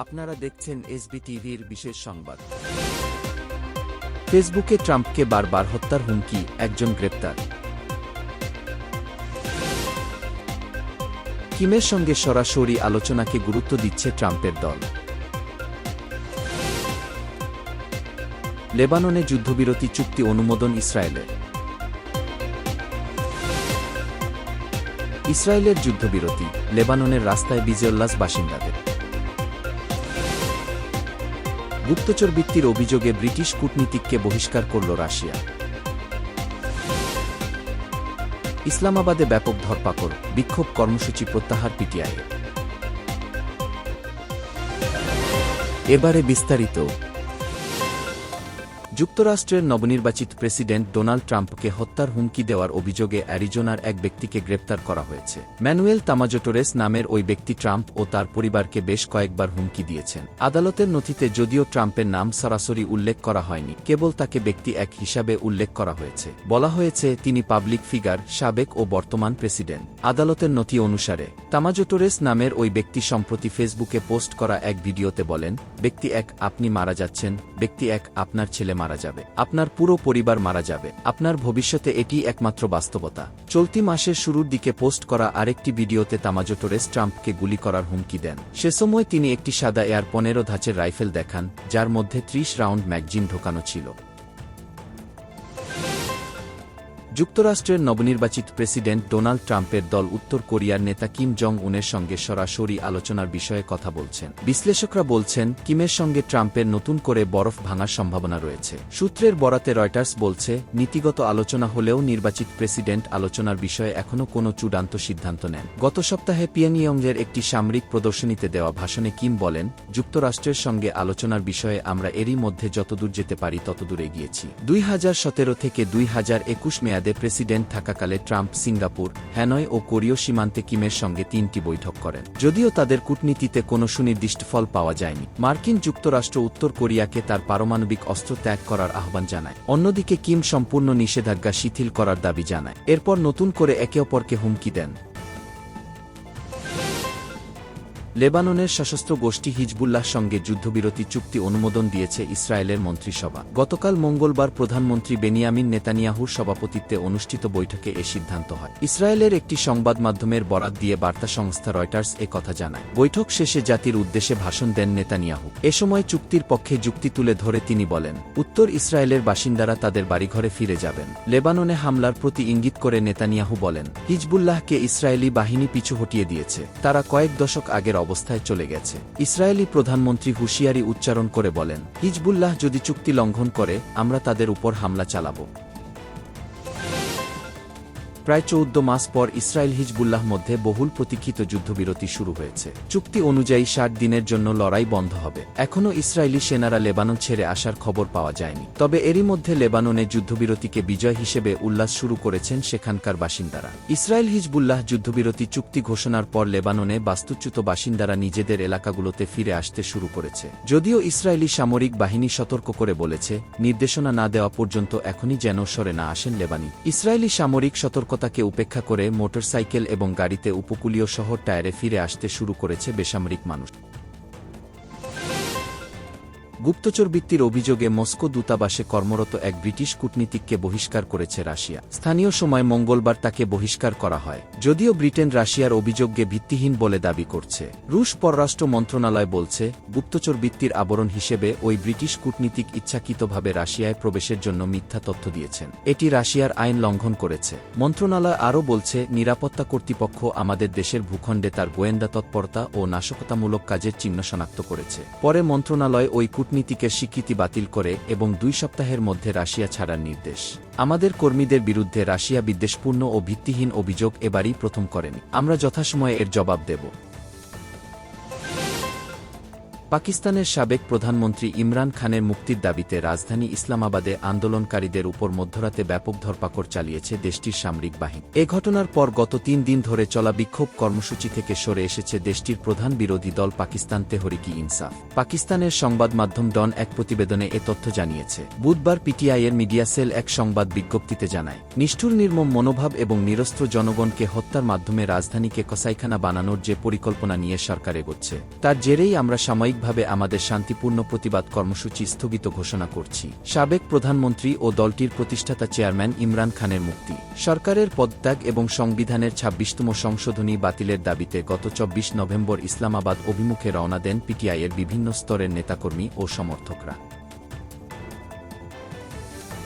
আপনারা দেখছেন এসবি টিভির বিশেষ সংবাদ। ফেসবুকে ট্রাম্পকে বারবার হত্যার হুমকি, একজন গ্রেপ্তার। কিমের সঙ্গে সরাসরি আলোচনাকে গুরুত্ব দিচ্ছে ট্রাম্পের দল। লেবাননে যুদ্ধবিরতি চুক্তি অনুমোদন ইসরায়েলের। ইসরায়েলের যুদ্ধবিরতি, লেবাননের রাস্তায় বিজয়োল্লাস বাসিন্দাদের। গুপ্তচরবৃত্তির অভিযোগে ব্রিটিশ কূটনীতিককে বহিষ্কার করল রাশিয়া। ইসলামাবাদে ব্যাপক ধরপাকড়, বিক্ষোভ কর্মসূচি প্রত্যাহার পিটিআইয়ের। এবারে বিস্তারিত। যুক্তরাষ্ট্রের নবনির্বাচিত প্রেসিডেন্ট ডোনাল্ড ট্রাম্পকে হত্যার হুমকি দেওয়ার অভিযোগে অ্যারিজোনার এক ব্যক্তিকে গ্রেপ্তার করা হয়েছে। ম্যানুয়েল তামাজোটোরেস নামের ওই ব্যক্তি ট্রাম্প ও তার পরিবারকে বেশ কয়েকবার হুমকি দিয়েছেন। আদালতের নথিতে যদিও ট্রাম্পের নাম সরাসরি উল্লেখ করা হয়নি, কেবল তাকে ব্যক্তি এক হিসাবে উল্লেখ করা হয়েছে। বলা হয়েছে তিনি পাবলিক ফিগার, সাবেক ও বর্তমান প্রেসিডেন্ট। আদালতের নথি অনুসারে তামাজোটোরেস নামের ওই ব্যক্তি সম্প্রতি ফেসবুকে পোস্ট করা এক ভিডিওতে বলেন, ব্যক্তি এক, আপনি মারা যাচ্ছেন। ব্যক্তি এক, আপনার ছেলে মারা যাবে, আপনার পুরো পরিবার মারা যাবে, আপনার ভবিষ্যতে এটি একমাত্র বাস্তবতা। চলতি মাসের শুরুর দিকে পোস্ট করা আরেকটি ভিডিওতে তামাজোটোরেস ট্রাম্পকে গুলি করার হুমকি দেন। সে সময় তিনি একটি সাদা এয়ার 15 ধাঁচের রাইফেল দেখান, যার মধ্যে 30 রাউন্ড ম্যাগজিন ঢোকানো ছিল। যুক্তরাষ্ট্রের নবনির্বাচিত প্রেসিডেন্ট ডোনাল্ড ট্রাম্পের দল উত্তর কোরিয়ার নেতা কিম জং উনের সঙ্গে সরাসরি আলোচনার বিষয়ে কথা বলছেন। বিশ্লেষকরা বলছেন, কিমের সঙ্গে ট্রাম্পের নতুন করে বরফ ভাঙার সম্ভাবনা রয়েছে। সূত্রের বরাতে রয়টার্স বলছে, নীতিগত আলোচনা হলেও নির্বাচিত প্রেসিডেন্ট আলোচনার বিষয়ে এখনও কোনো চূড়ান্ত সিদ্ধান্ত নেন। গত সপ্তাহে পিয়ংইয়ংয়ের একটি সামরিক প্রদর্শনীতে দেওয়া ভাষণে কিম বলেন, যুক্তরাষ্ট্রের সঙ্গে আলোচনার বিষয়ে আমরা এরই মধ্যে যতদূর যেতে পারি ততদূর এগিয়েছি। 2017 থেকে 2021 মেয়াদে প্রেসিডেন্ট থাকাকালে ট্রাম্প সিঙ্গাপুর, হ্যানয় ও কোরীয় সীমান্তে কিমের সঙ্গে 3টি বৈঠক করেন। যদিও তাদের কূটনীতিতে কোনো সুনির্দিষ্ট ফল পাওয়া যায়নি। মার্কিন যুক্তরাষ্ট্র উত্তর কোরিয়াকে তার পারমাণবিক অস্ত্র ত্যাগ করার আহ্বান জানায়। অন্যদিকে কিম সম্পূর্ণ নিষেধাজ্ঞা শিথিল করার দাবি জানায়। এরপর নতুন করে একে অপরকে হুমকি দেন। লেবাননের সশস্ত্র গোষ্ঠী হিজবুল্লাহর সঙ্গে যুদ্ধবিরতি চুক্তি অনুমোদন দিয়েছে ইসরায়েলের মন্ত্রিসভা। গতকাল মঙ্গলবার প্রধানমন্ত্রী বেনিয়ামিন নেতানিয়াহুর সভাপতিত্বে অনুষ্ঠিত বৈঠকে এ সিদ্ধান্ত হয়। ইসরায়েলের একটি সংবাদ মাধ্যমের বরাত দিয়ে বার্তা সংস্থা রয়টার্স এ কথা জানায়। বৈঠক শেষে জাতির উদ্দেশ্যে ভাষণ দেন নেতানিয়াহু। এ সময় চুক্তির পক্ষে যুক্তি তুলে ধরে তিনি বলেন, উত্তর ইসরায়েলের বাসিন্দারা তাদের বাড়িঘরে ফিরে যাবেন। লেবাননে হামলার প্রতি ইঙ্গিত করে নেতানিয়াহু বলেন, হিজবুল্লাহকে ইসরায়েলি বাহিনী পিছু হটিয়ে দিয়েছে, তারা কয়েক দশক আগের অবস্থায় চলে গেছে। ইসরায়েলি প্রধানমন্ত্রী হুঁশিয়ারি উচ্চারণ করে বলেন, হিজবুল্লাহ যদি চুক্তি লঙ্ঘন করে, আমরা তাদের উপর হামলা চালাব। প্রায় 14 মাস পর ইসরায়েল হিজবুল্লাহ মধ্যে বহুল প্রতীক্ষিত যুদ্ধবিরতি শুরু হয়েছে। চুক্তি অনুযায়ী 60 দিনের জন্য লড়াই বন্ধ হবে। এখনও ইসরায়েলি সেনারা লেবানন ছেড়ে আসার খবর পাওয়া যায়নি। তবে এরই মধ্যে লেবাননে যুদ্ধবিরতিকে বিজয় হিসেবে উল্লাস শুরু করেছেন সেখানকার বাসিন্দারা। ইসরায়েল হিজবুল্লাহ যুদ্ধবিরতি চুক্তি ঘোষণার পর লেবাননে বাস্তুচ্যুত বাসিন্দারা নিজেদের এলাকাগুলোতে ফিরে আসতে শুরু করেছে। যদিও ইসরায়েলি সামরিক বাহিনী সতর্ক করে বলেছে, নির্দেশনা না দেওয়া পর্যন্ত এখনই যেন সরে না আসেন লেবানি। ইসরায়েলি সামরিক সতর্কতাকে উপেক্ষা করে মোটরসাইকেল এবং গাড়িতে উপকূলীয় শহর টায়ারে ফিরে আসতে শুরু করেছে বেসামরিক মানুষ। গুপ্তচরবৃত্তির অভিযোগে মস্কো দূতাবাসে কর্মরত এক ব্রিটিশ কূটনীতিককে বহিষ্কার করেছে রাশিয়া। স্থানীয় সময় মঙ্গলবার তাকে বহিষ্কার করা হয়। যদিও ব্রিটেন রাশিয়ার অভিযোগকে ভিত্তিহীন বলে দাবি করছে। রুশ পররাষ্ট্র মন্ত্রণালয় বলছে, গুপ্তচরবৃত্তির আবরণ হিসেবে ওই ব্রিটিশ কূটনীতিক ইচ্ছাকৃতভাবে রাশিয়ায় প্রবেশের জন্য মিথ্যা তথ্য দিয়েছেন। এটি রাশিয়ার আইন লঙ্ঘন করেছে। মন্ত্রণালয় আরও বলছে, নিরাপত্তা কর্তৃপক্ষ আমাদের দেশের ভূখণ্ডে তার গোয়েন্দা তৎপরতা ও নাশকতামূলক কাজের চিহ্ন শনাক্ত করেছে। পরে মন্ত্রণালয় ওই কূটনীতিকের স্বীকৃতি বাতিল করে এবং 2 সপ্তাহের মধ্যে রাশিয়া ছাড়ার নির্দেশ। আমাদের কর্মীদের বিরুদ্ধে রাশিয়া বিদ্বেষপূর্ণ ও ভিত্তিহীন অভিযোগ এবারই প্রথম করেনি। আমরা যথাসময়ে এর জবাব দেব। পাকিস্তানের সাবেক প্রধানমন্ত্রী ইমরান খানের মুক্তির দাবিতে রাজধানী ইসলামাবাদে আন্দোলনকারীদের উপর মধ্যরাতে ব্যাপক ধরপাকড় চালিয়েছে দেশটির সামরিক বাহিনী। এ ঘটনার পর গত 3 দিন ধরে চলা বিক্ষোভ কর্মসূচি থেকে সরে এসেছে দেশটির প্রধান বিরোধী দল পাকিস্তান তেহরিকি ইনসাফ। পাকিস্তানের সংবাদ মাধ্যম ডন এক প্রতিবেদনে এ তথ্য জানিয়েছে। বুধবার পিটিআইয়ের মিডিয়া সেল এক সংবাদ বিজ্ঞপ্তিতে জানায়, নিষ্ঠুর নির্মম মনোভাব এবং নিরস্ত্র জনগণকে হত্যার মাধ্যমে রাজধানীকে কসাইখানা বানানোর যে পরিকল্পনা নিয়ে সরকার এগোচ্ছে, তার জেরেই আমরা সাময়িক আনুষ্ঠানিকভাবে আমাদের শান্তিপূর্ণ প্রতিবাদ কর্মসূচি স্থগিত ঘোষণা করছি। সাবেক প্রধানমন্ত্রী ও দলটির প্রতিষ্ঠাতা চেয়ারম্যান ইমরান খানের মুক্তি, সরকারের পদত্যাগ এবং সংবিধানের ২৬তম সংশোধনী বাতিলের দাবিতে গত ২৪ নভেম্বর ইসলামাবাদ অভিমুখে রওনা দেন পিটিআইয়ের বিভিন্ন স্তরের নেতাকর্মী ও সমর্থকরা।